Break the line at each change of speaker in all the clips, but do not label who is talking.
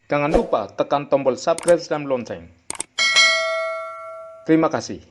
Jangan lupa tekan tombol subscribe dan lonceng. Terima kasih.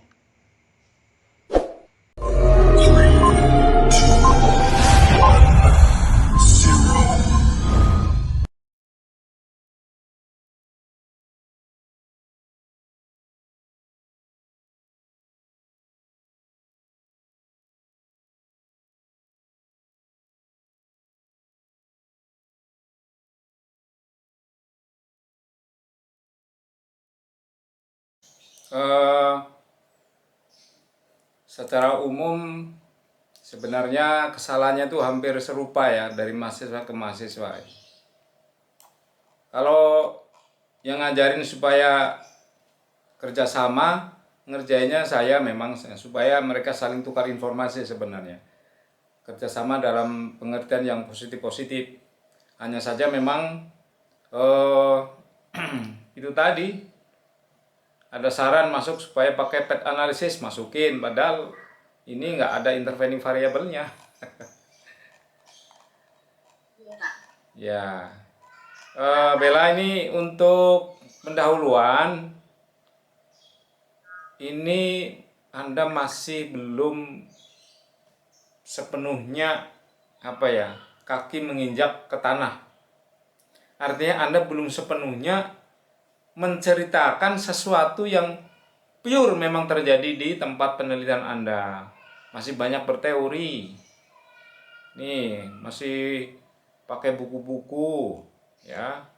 Eh, Secara umum sebenarnya kesalahannya itu hampir serupa ya dari mahasiswa ke mahasiswa. Kalau yang ngajarin supaya kerjasama, ngerjainnya saya memang supaya mereka saling tukar informasi sebenarnya. Kerjasama dalam pengertian yang positif-positif. Hanya saja memang eh, itu tadi ada saran masuk supaya pakai pet analisis, masukin, padahal ini nggak ada intervening variabelnya. Ya, Bella, ini untuk pendahuluan ini Anda masih belum sepenuhnya kaki menginjak ke tanah. Artinya Anda belum sepenuhnya menceritakan sesuatu yang pure memang terjadi di tempat penelitian Anda. Masih banyak berteori. Nih, masih pakai buku-buku, ya.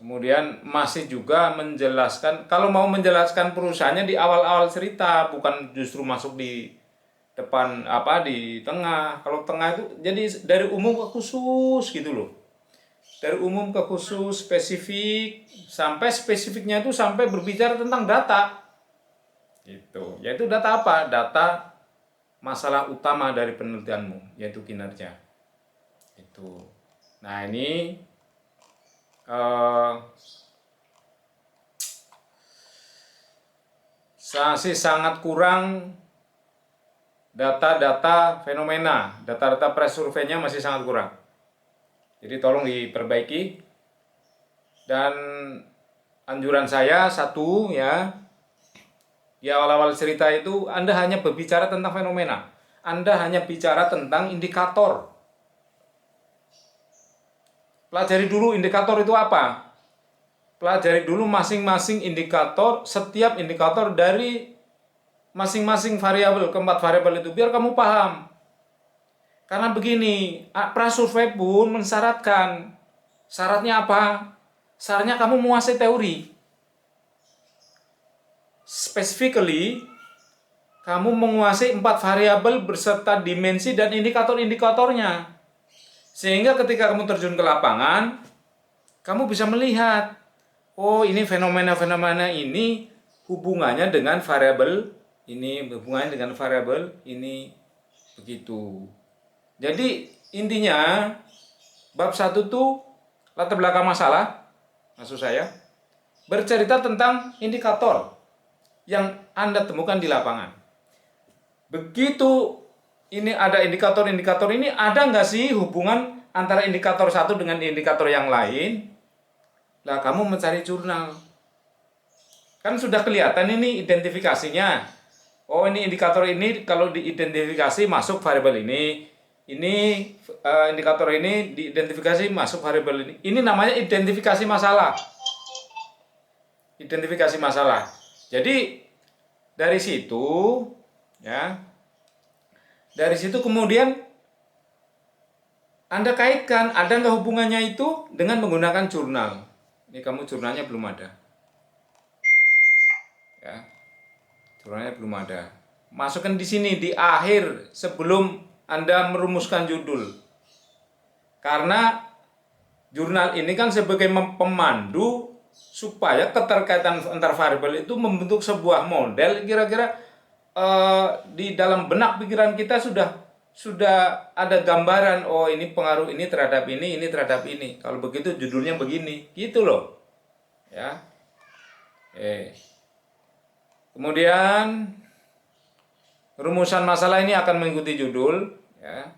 Kemudian masih juga menjelaskan, kalau mau menjelaskan perusahaannya di awal-awal cerita, bukan justru masuk di depan di tengah. Kalau tengah itu jadi dari umum ke khusus gitu loh. Dari umum ke khusus, spesifik, sampai spesifiknya itu sampai berbicara tentang data. Gitu. Yaitu data apa? Data masalah utama dari penelitianmu, yaitu kinerja. Itu. Nah, ini eh, masih sangat kurang data-data fenomena, data-data press survei-nya masih sangat kurang. Jadi tolong diperbaiki. Dan anjuran saya satu ya, di awal-awal cerita itu Anda hanya berbicara tentang fenomena. Anda hanya bicara tentang indikator. Pelajari dulu indikator itu apa. Pelajari dulu masing-masing indikator, setiap indikator dari masing-masing variabel, keempat variabel itu, biar kamu paham. Karena begini, prasurvei pun mensyaratkan. Syaratnya apa? Syaratnya kamu menguasai teori. Specifically, kamu menguasai 4 variabel beserta dimensi dan indikator-indikatornya. Sehingga ketika kamu terjun ke lapangan, kamu bisa melihat, oh ini fenomena-fenomena ini hubungannya dengan variabel ini, hubungannya dengan variabel ini, begitu. Jadi intinya bab 1 tuh latar belakang masalah, maksud saya, bercerita tentang indikator yang Anda temukan di lapangan. Begitu ini ada indikator-indikator ini, ada nggak sih hubungan antara indikator satu dengan indikator yang lain? Lah kamu mencari jurnal. Kan sudah kelihatan ini identifikasinya. Oh, ini indikator ini kalau diidentifikasi masuk variabel ini. Ini indikator ini diidentifikasi masuk variabel ini. Ini namanya identifikasi masalah. Identifikasi masalah. Jadi dari situ ya, dari situ kemudian Anda kaitkan, ada nggak hubungannya itu dengan menggunakan jurnal. Ini kamu jurnalnya belum ada. Ya, jurnalnya belum ada. Masukkan di sini di akhir sebelum Anda merumuskan judul. Karena jurnal ini kan sebagai pemandu supaya keterkaitan antar variabel itu membentuk sebuah model kira-kira di dalam benak pikiran kita sudah ada gambaran, oh ini pengaruh ini terhadap ini terhadap ini. Kalau begitu judulnya begini, gitu loh. Ya. Kemudian rumusan masalah ini akan mengikuti judul, ya.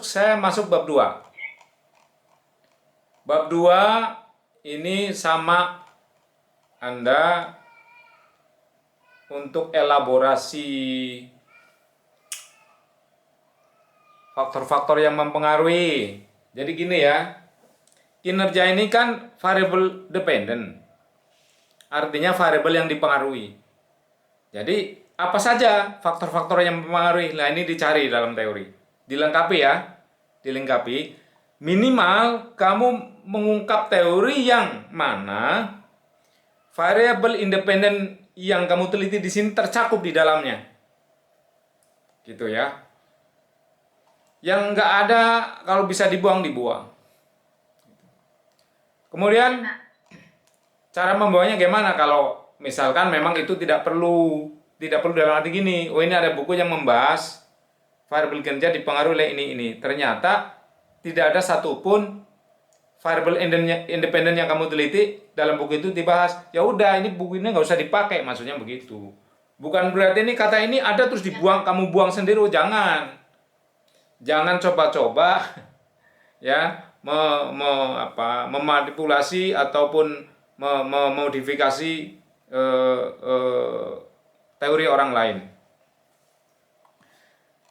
Saya masuk bab 2. Bab 2 ini sama Anda untuk elaborasi faktor-faktor yang mempengaruhi. Jadi gini ya, kinerja ini kan variable dependent, artinya variabel yang dipengaruhi. Jadi apa saja faktor-faktor yang mempengaruhi? Nah ini dicari dalam teori, dilengkapi ya, dilengkapi. Minimal kamu mengungkap teori yang mana variabel independen yang kamu teliti di sini tercakup di dalamnya, gitu ya. Yang nggak ada, kalau bisa dibuang, dibuang. Kemudian cara membawanya gimana? Kalau misalkan memang itu tidak perlu dalam arti gini, oh ini ada buku yang membahas variabel kinerja dipengaruhi oleh ini. Ternyata tidak ada satupun variabel independen yang kamu teliti dalam buku itu dibahas. Ya udah, ini buku ini nggak usah dipakai, maksudnya begitu. Bukan berarti ini kata ini ada terus dibuang, kamu buang sendiri. Oh, jangan coba-coba ya memanipulasi ataupun memodifikasi teori orang lain.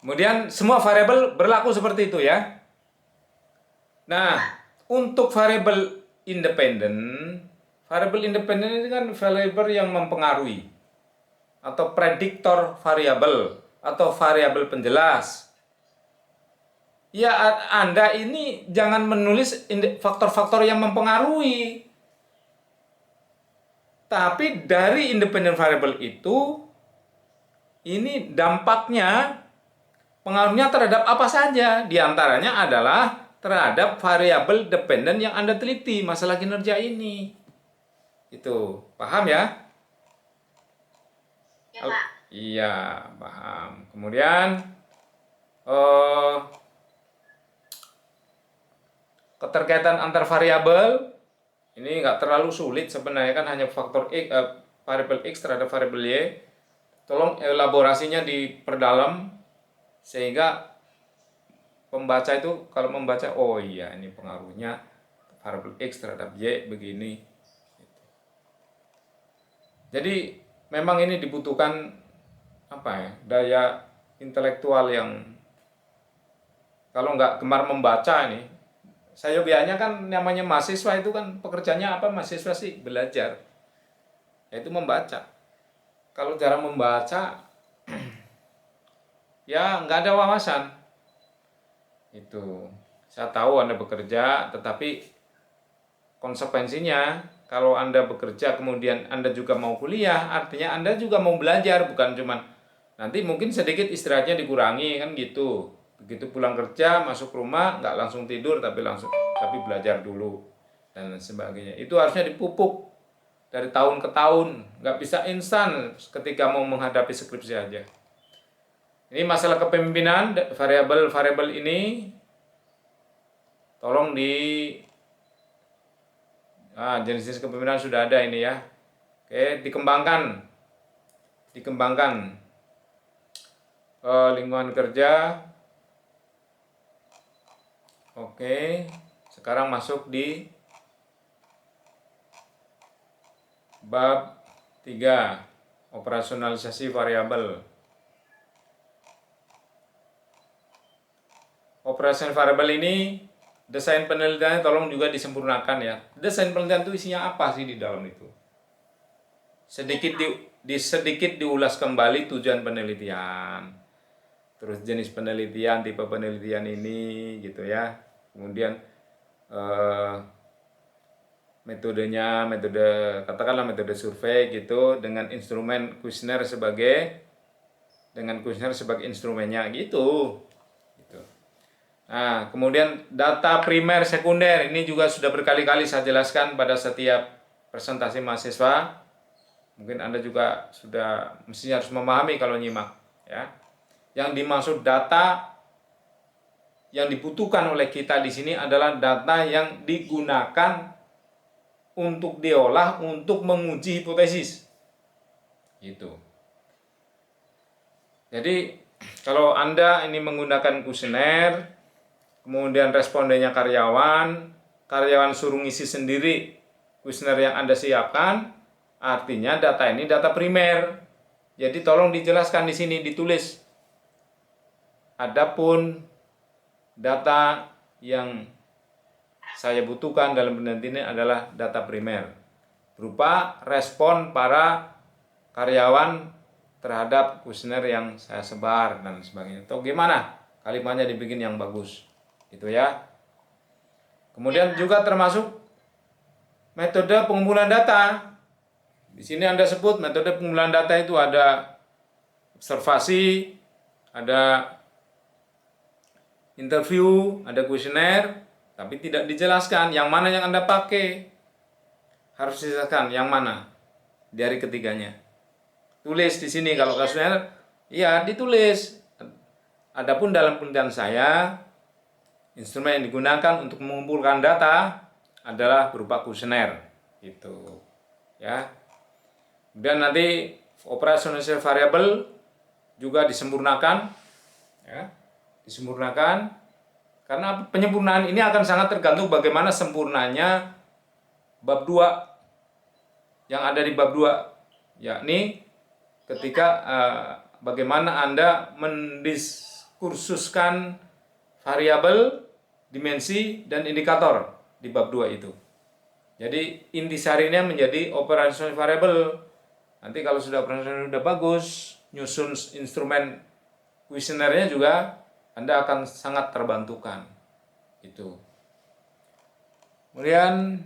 Kemudian semua variabel berlaku seperti itu ya. Nah, untuk variabel independen ini kan variabel yang mempengaruhi atau prediktor variabel atau variabel penjelas. Ya, Anda ini jangan menulis faktor-faktor yang mempengaruhi. Tapi dari independent variable itu, ini dampaknya, pengaruhnya terhadap apa saja. Di antaranya adalah terhadap variabel dependen yang Anda teliti, masalah kinerja ini. Itu, paham ya?
Ya, Pak.
Iya, paham. Kemudian, keterkaitan antar variabel ini nggak terlalu sulit sebenarnya, kan hanya faktor X, variabel X terhadap variabel Y. Tolong elaborasinya diperdalam sehingga pembaca itu kalau membaca, oh iya ini pengaruhnya variabel X terhadap Y begini. Jadi memang ini dibutuhkan daya intelektual yang, kalau nggak gemar membaca ini, sayogianya kan namanya mahasiswa itu kan pekerjaannya apa? Mahasiswa sih belajar, yaitu membaca. Kalau cara membaca ya nggak ada wawasan. Itu saya tahu Anda bekerja, tetapi konsekuensinya kalau Anda bekerja kemudian Anda juga mau kuliah, artinya Anda juga mau belajar, bukan cuman nanti mungkin sedikit istirahatnya dikurangi kan gitu. Begitu pulang kerja, masuk rumah, nggak langsung tidur, tapi belajar dulu dan sebagainya. Itu harusnya dipupuk dari tahun ke tahun, nggak bisa instan ketika mau menghadapi skripsi aja. Ini masalah kepemimpinan, variabel ini tolong jenis-jenis kepemimpinan sudah ada ini ya. Oke, dikembangkan lingkungan kerja. Oke, sekarang masuk di bab 3, operasionalisasi variabel. Operasi variabel ini, desain penelitiannya tolong juga disempurnakan ya. Desain penelitian itu isinya apa sih di dalam itu? Sedikit diulas kembali tujuan penelitian. Terus jenis penelitian, tipe penelitian ini gitu ya. Kemudian metodenya, katakanlah metode survei gitu, dengan instrumen kuesioner sebagai instrumennya gitu. Nah, kemudian data primer sekunder ini juga sudah berkali-kali saya jelaskan pada setiap presentasi mahasiswa. Mungkin Anda juga sudah mestinya harus memahami kalau nyimak ya. Yang dimaksud data yang dibutuhkan oleh kita di sini adalah data yang digunakan untuk diolah untuk menguji hipotesis. Gitu. Jadi Kalau Anda ini menggunakan kuesioner, kemudian respondennya karyawan, karyawan suruh ngisi sendiri kuesioner yang Anda siapkan, artinya data ini data primer. Jadi tolong dijelaskan di sini, ditulis. Adapun data yang saya butuhkan dalam penelitian ini adalah data primer, berupa respon para karyawan terhadap kuesioner yang saya sebar dan sebagainya. Atau gimana? Kalimatnya dibikin yang bagus. Gitu ya. Kemudian juga termasuk metode pengumpulan data. Di sini Anda sebut metode pengumpulan data itu ada observasi, ada interview, ada kuesioner, tapi tidak dijelaskan yang mana yang Anda pakai. Harus dijelaskan yang mana dari ketiganya. Tulis di sini kalau kuesioner, ya ditulis. Adapun dalam penelitian saya, instrumen yang digunakan untuk mengumpulkan data adalah berupa kuesioner, gitu. Ya. Kemudian nanti operasionalisasi variabel juga disempurnakan, ya, disempurnakan. Karena penyempurnaan ini akan sangat tergantung bagaimana sempurnanya bab 2 yang ada di bab 2, yakni ketika bagaimana Anda mendiskursuskan variabel, dimensi, dan indikator di bab 2 itu. Jadi intisarinya menjadi operasional variabel. Nanti kalau sudah operasional sudah bagus, nyusun instrumen kuesionernya juga Anda akan sangat terbantukan. Itu. Kemudian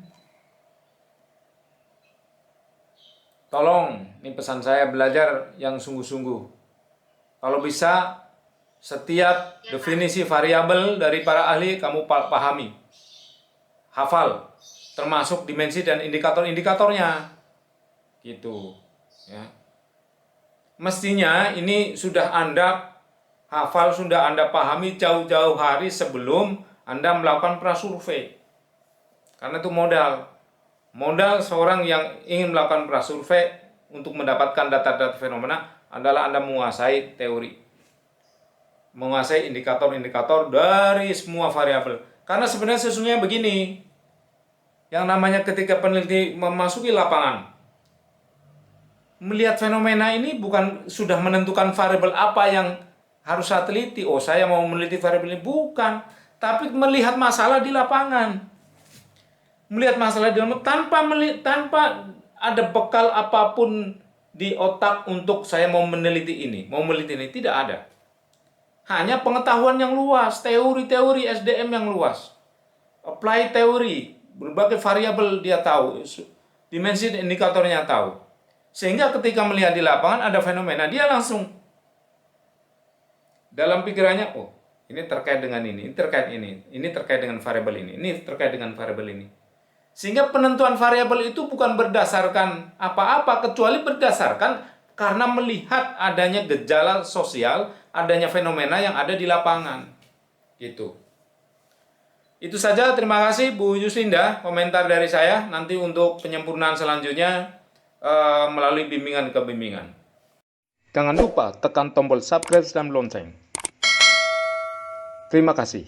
tolong, ini pesan saya, belajar yang sungguh-sungguh. Kalau bisa, setiap definisi variabel dari para ahli kamu pahami, hafal, termasuk dimensi dan indikator-indikatornya, gitu. Ya. Mestinya ini sudah Anda hafal, sudah Anda pahami jauh-jauh hari sebelum Anda melakukan prasurvei. Karena itu modal seorang yang ingin melakukan prasurvei untuk mendapatkan data-data fenomena adalah Anda menguasai teori, menguasai indikator-indikator dari semua variabel. Karena sebenarnya sesungguhnya begini, yang namanya ketika peneliti memasuki lapangan, melihat fenomena ini bukan sudah menentukan variabel apa yang harus saya teliti. Oh, saya mau meneliti variabel ini, bukan, tapi melihat masalah di lapangan. Melihat masalah di dalam tanpa ada bekal apapun di otak untuk saya mau meneliti ini, tidak ada. Hanya pengetahuan yang luas, teori-teori SDM yang luas, apply teori, berbagai variabel dia tahu, dimensi indikatornya tahu. Sehingga ketika melihat di lapangan ada fenomena, dia langsung dalam pikirannya, oh, ini terkait dengan ini terkait ini terkait dengan variabel ini terkait dengan variabel ini. Sehingga penentuan variabel itu bukan berdasarkan apa-apa, kecuali berdasarkan karena melihat adanya gejala sosial, adanya fenomena yang ada di lapangan. Gitu. Itu saja, terima kasih Bu Yuslinda, komentar dari saya. Nanti untuk penyempurnaan selanjutnya melalui bimbingan ke bimbingan.
Jangan lupa tekan tombol subscribe dan lonceng. Terima kasih.